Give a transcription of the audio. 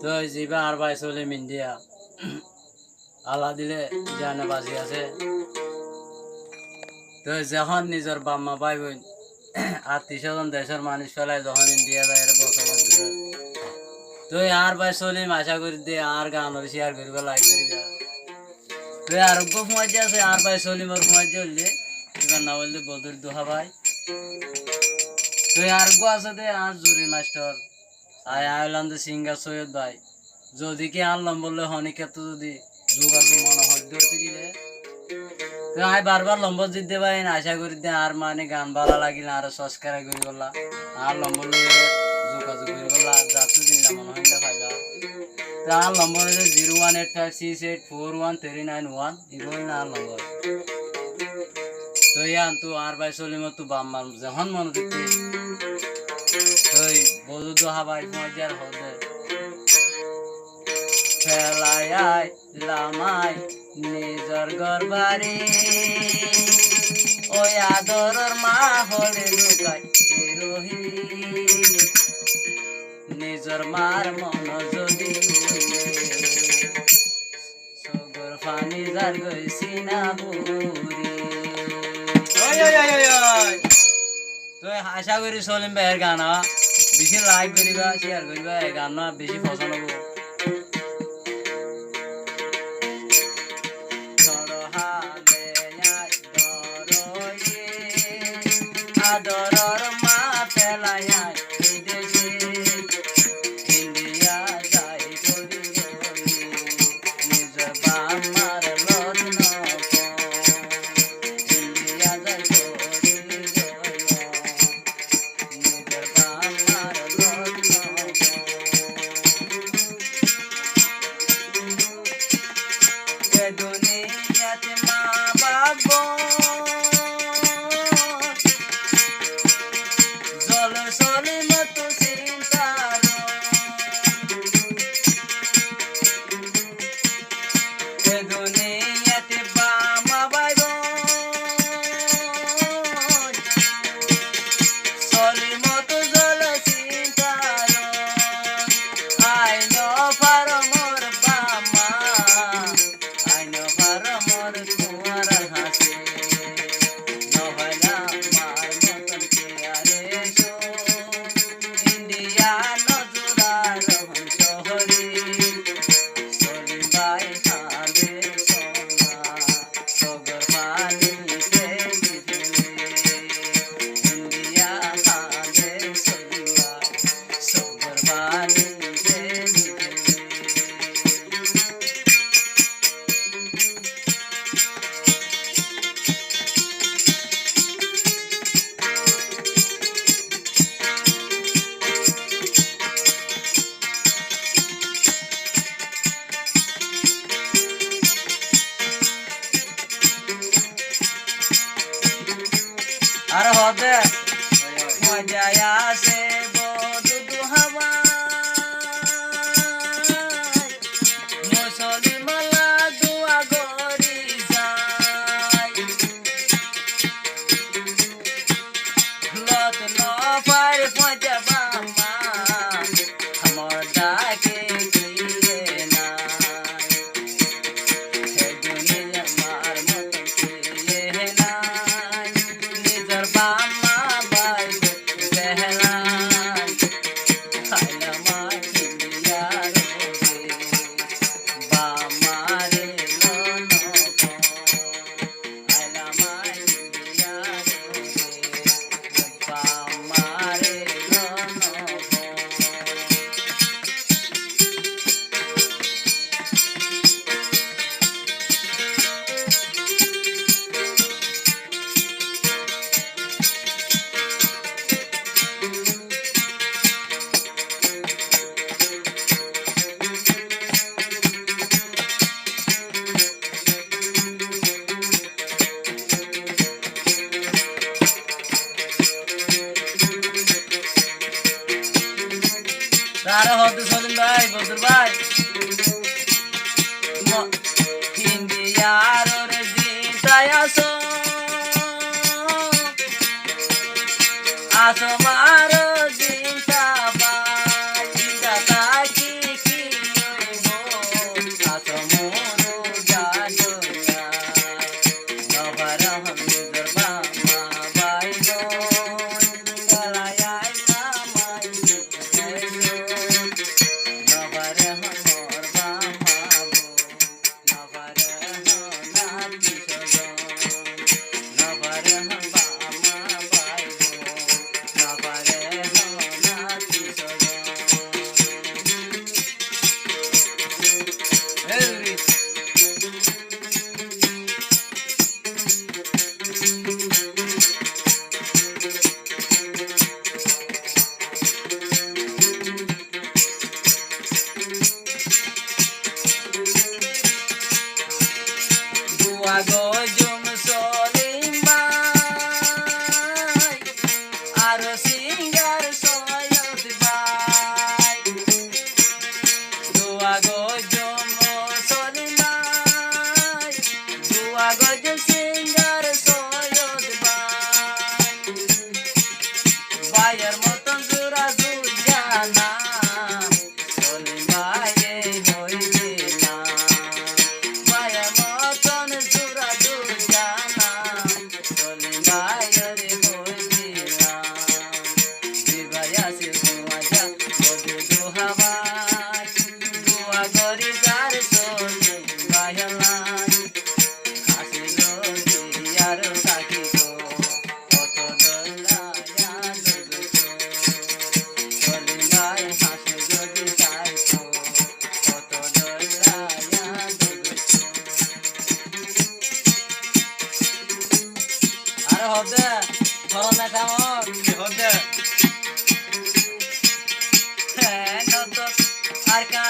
তো জিবা আর ভাই চলে ইন্ডিয়া আল্লাহ দিলে জানে বাঁচি আছে। তো যখন নিজের বাম্মা ভাই বোন আত্মীয় স্বজন দেশের মানুষ ফেলায় যখন ইন্ডিয়া যায় বসবাস করে, তো আর ভাই চলিম আশা করি দিয়ে আর গানের শেয়ার করিব লাইক করিবা। তো আরোগ্য সমাজ আছে আর ভাই চলিমর সমাজ হইলে এবার না বললে বদল দোহা ভাই। তো আরোগ্য আছে দে আর জুরি মাস্টার আয়ারল্যান্ড সিঙ্গার সৈয়দ ভাই যদি কি আনলাম বললে হনিকে তো যদি যোগাযোগ মনে হয় দিতে গেলে তো আয় বারবার লম্বর দিতে পারি আশা করি দে আর মানে গান ভালো লাগিলে আরো সাবস্ক্রাইব করি বললা আর লম্বর যোগাযোগ করি বললা যাতে দিনলা মনে হয় পাইবা। তো আর লম্বর হচ্ছে 01856841391 এগুলো না আর লম্বর। তো ইয়ান তো আর ভাই চলিম তো বাম্মার যখন মনে দিতে ওই বধু দোহা ভাই মজার হদে ফেলায় লামাই নিজর গরবারে ওই আদরের মা হলে লুকাই রহি নিজর মার মন যদি সগর ফানি যার গইছি না বুড়ি। তো আশা করি চলিম ভাইয়ের গান বেশি লাইক করিবা শেয়ার করিবা এই গান বেশি পছন্দ হবো। আদরর মা ফেলায় বিদেশে ইন্ডিয়া যাই করি নিজ বামার লগ্ন ইন্ডিয়া যাই করি নিজের বামার লগ্ন দুনিয়াতে মা বাবা আর হবে মজায় আসে বধু দুহাওয়া মুসলিমালা দুয়া গরি যায় লত নফার পজা বামা আমার ডাকে দিলে না হে দুনিয়ার মার মতন কে নাই নিজের বামা ভাই বেহলাই খাইলা মাই ইন্ডিয়ার বামারে লন খাইলা মাই ইন্ডিয়ার বামারে লন তারা হতে চলেন ভাই বদর ভাই ইন্ডিয়ার রে জিতায় আসো আসো মারো জিতা ভাই জিতা কি আর